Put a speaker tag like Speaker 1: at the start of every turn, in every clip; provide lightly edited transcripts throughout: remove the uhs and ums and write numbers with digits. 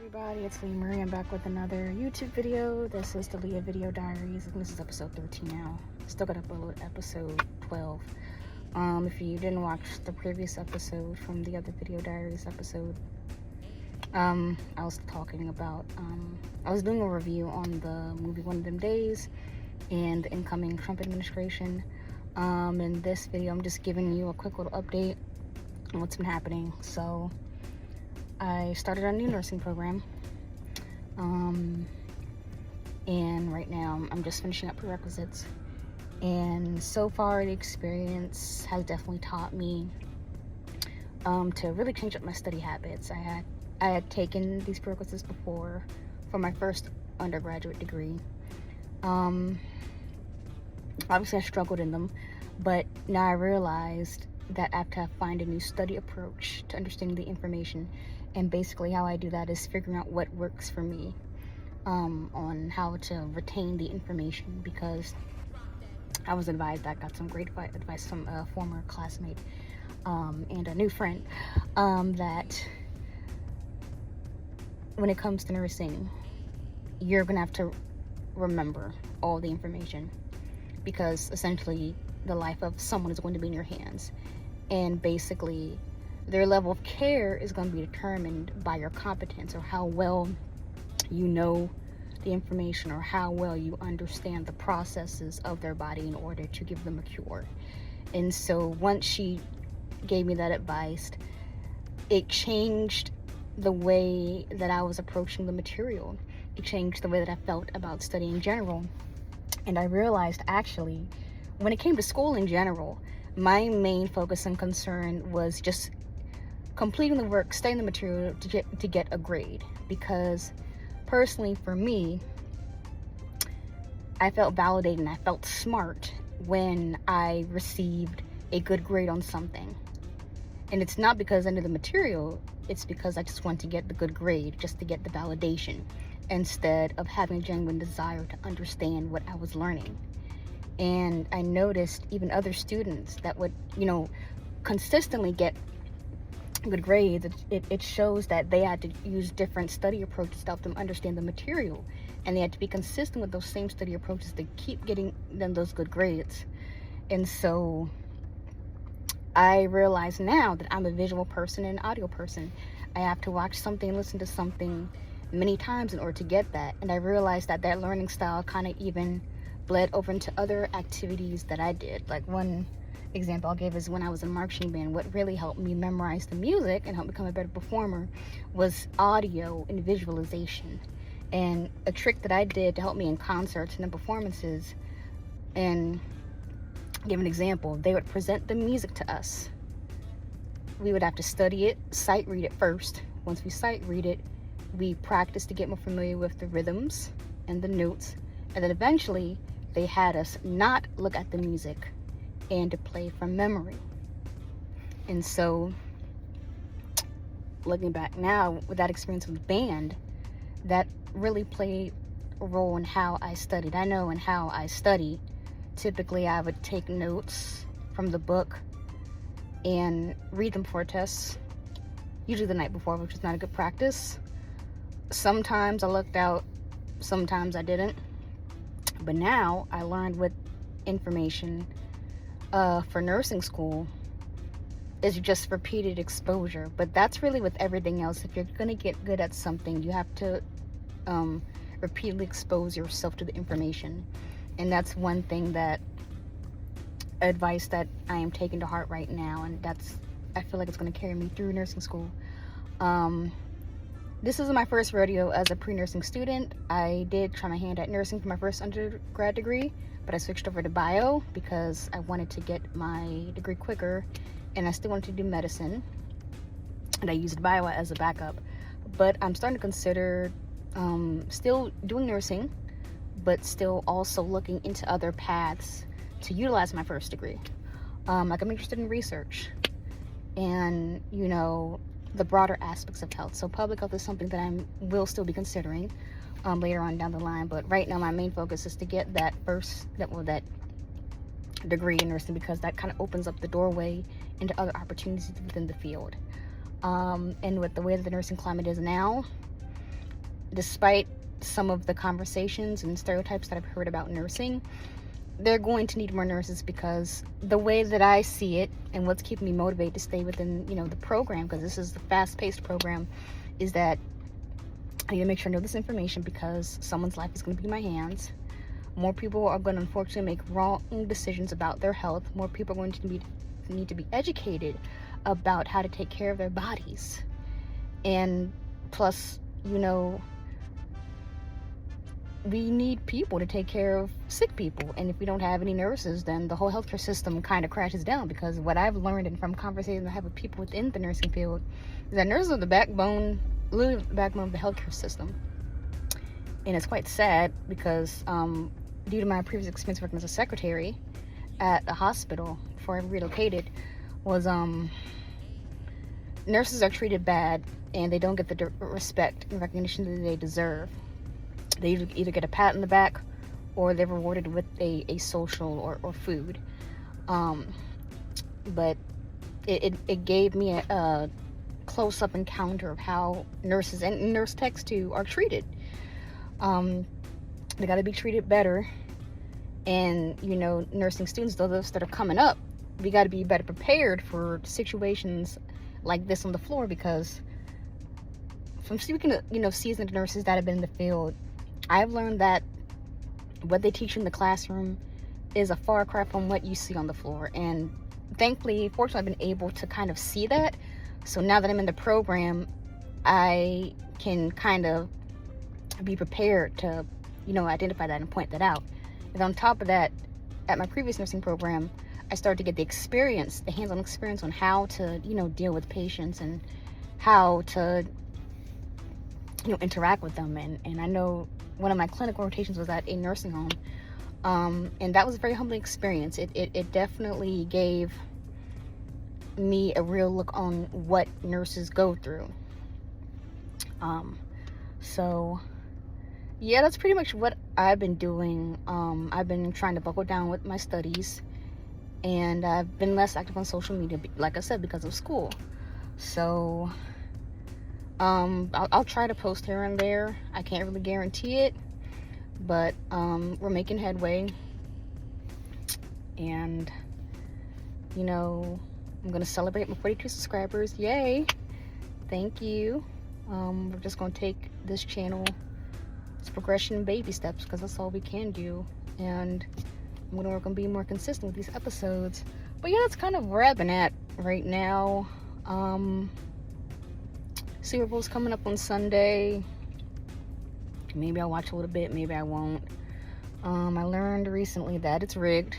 Speaker 1: Everybody, it's Leah Marie. I'm back with another YouTube video. This is the Leah Video Diaries, and this is episode 13 now. Still got to upload episode 12. If you didn't watch the previous episode from the other Video Diaries episode, I was talking about, I was doing a review on the movie One of Them Days and the incoming Trump administration. In this video, I'm just giving you a quick little update on what's been happening. So, I started a new nursing program, and right now I'm just finishing up prerequisites, and so far the experience has definitely taught me to really change up my study habits. I had taken these prerequisites before for my first undergraduate degree. Obviously I struggled in them, but now I realized that I have to find a new study approach to understanding the information. And basically how I do that is figuring out what works for me on how to retain the information, because I was advised, I got some great advice from a former classmate and a new friend, that when it comes to nursing, you're going to have to remember all the information, because essentially the life of someone is going to be in your hands. And basically their level of care is going to be determined by your competence, or how well you know the information, or how well you understand the processes of their body in order to give them a cure. And so once she gave me that advice, it changed the way that I was approaching the material. It changed the way that I felt about studying in general. And I realized, actually, when it came to school in general, my main focus and concern was just completing the work, studying the material to get a grade. Because personally for me, I felt validated and I felt smart when I received a good grade on something. And it's not because I knew the material, it's because I just want to get the good grade, just to get the validation, instead of having a genuine desire to understand what I was learning. And I noticed even other students that would, consistently get good grades, it shows that they had to use different study approaches to help them understand the material, and they had to be consistent with those same study approaches to keep getting them those good grades. And so I realize now that I'm a visual person and an audio person. I have to watch something and listen to something many times in order to get that. And I realized that learning style kind of even bled over into other activities that I did. Like, one example I'll give is when I was in marching band, what really helped me memorize the music and help become a better performer was audio and visualization. And a trick that I did to help me in concerts and in performances, and give an example, they would present the music to us. We would have to study it, sight read it first. Once we sight read it, we practice to get more familiar with the rhythms and the notes, and then eventually they had us not look at the music and to play from memory. And so, looking back now with that experience with band, that really played a role in how I studied. I know in how I study, typically I would take notes from the book and read them for a test, usually the night before, which is not a good practice. Sometimes I looked out, sometimes I didn't. But now I learned with information for nursing school is just repeated exposure. But that's really with everything else. If you're going to get good at something, you have to repeatedly expose yourself to the information. And that's one thing, that advice that I am taking to heart right now, and I feel like it's going to carry me through nursing school. This is my first rodeo as a pre-nursing student. I did try my hand at nursing for my first undergrad degree, but I switched over to bio because I wanted to get my degree quicker, and I still wanted to do medicine, and I used bio as a backup. But I'm starting to consider still doing nursing, but still also looking into other paths to utilize my first degree. Like, I'm interested in research and, the broader aspects of health. So public health is something that I will still be considering later on down the line. But right now my main focus is to get that degree in nursing, because that kind of opens up the doorway into other opportunities within the field. And with the way that the nursing climate is now, despite some of the conversations and stereotypes that I've heard about nursing, they're going to need more nurses, because the way that I see it and what's keeping me motivated to stay within, the program, because this is the fast-paced program, is that I need to make sure I know this information, because someone's life is going to be in my hands. More people are going to unfortunately make wrong decisions about their health. More people are going to need to be educated about how to take care of their bodies. And plus, we need people to take care of sick people. And if we don't have any nurses, then the whole healthcare system kind of crashes down. Because what I've learned, and from conversations I have with people within the nursing field, is that nurses are the backbone, literally the backbone of the healthcare system. And it's quite sad, because due to my previous experience working as a secretary at a hospital before I relocated, was nurses are treated bad, and they don't get the respect and recognition that they deserve. They either get a pat on the back, or they're rewarded with a social or food. But it gave me a close-up encounter of how nurses and nurse techs too are treated. They got to be treated better. And nursing students, those that are coming up, we got to be better prepared for situations like this on the floor, because from speaking to seasoned nurses that have been in the field, I've learned that what they teach you in the classroom is a far cry from what you see on the floor. And fortunately, I've been able to kind of see that. So now that I'm in the program, I can kind of be prepared to, identify that and point that out. And on top of that, at my previous nursing program, I started to get the hands-on experience on how to, deal with patients and how to, interact with them. And I know one of my clinical rotations was at a nursing home. And that was a very humbling experience. It definitely gave me a real look on what nurses go through. So yeah, that's pretty much what I've been doing. I've been trying to buckle down with my studies, and I've been less active on social media, like I said, because of school. So I'll try to post here and there. I can't really guarantee it, but we're making headway. And I'm gonna celebrate my 42 subscribers. Yay! Thank you. We're just gonna take this channel, it's progression in baby steps, because that's all we can do. And I'm gonna work on being more consistent with these episodes. But yeah, that's kind of where I've been at right now. Super Bowl's coming up on Sunday. Maybe I'll watch a little bit, maybe I won't. I learned recently that it's rigged.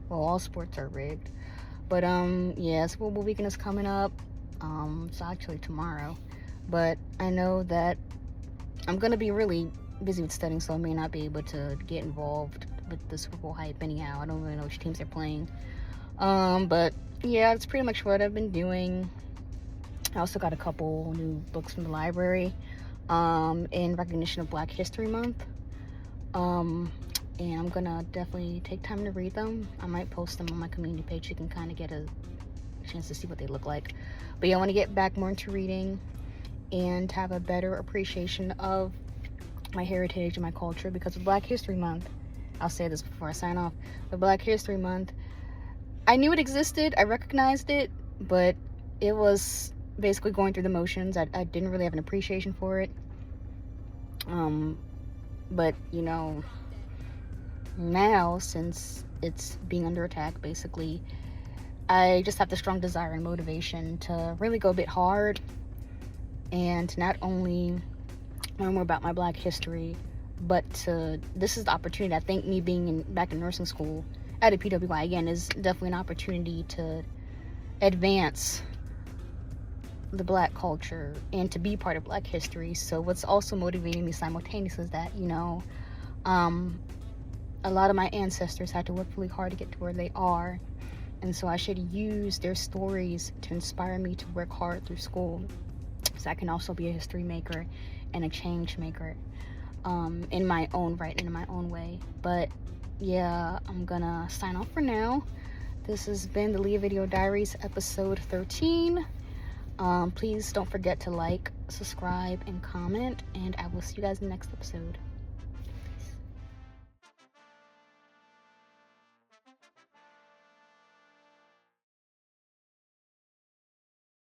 Speaker 1: Well, all sports are rigged. But yeah, Super Bowl weekend is coming up. It's actually tomorrow. But I know that I'm gonna be really busy with studying, so I may not be able to get involved with the Super Bowl hype anyhow. I don't really know which teams they're playing. But yeah, that's pretty much what I've been doing. I also got a couple new books from the library in recognition of Black History Month. And I'm gonna definitely take time to read them. I might post them on my community page so you can kind of get a chance to see what they look like. But yeah, I want to get back more into reading and have a better appreciation of my heritage and my culture, because of Black History Month, I'll say this before I sign off, but Black History Month, I knew it existed, I recognized it, but it was basically going through the motions. I didn't really have an appreciation for it. But now, since it's being under attack, basically, I just have the strong desire and motivation to really go a bit hard and to not only learn more about my Black history, but this is the opportunity. I think me being back in nursing school at a PWI again is definitely an opportunity to advance the Black culture and to be part of Black history. So what's also motivating me simultaneously is that a lot of my ancestors had to work really hard to get to where they are, and so I should use their stories to inspire me to work hard through school, so I can also be a history maker and a change maker in my own right and in my own way. But yeah, I'm gonna sign off for now. This has been the Leah Video Diaries episode 13. Please don't forget to like, subscribe, and comment, and I will see you guys in the next episode.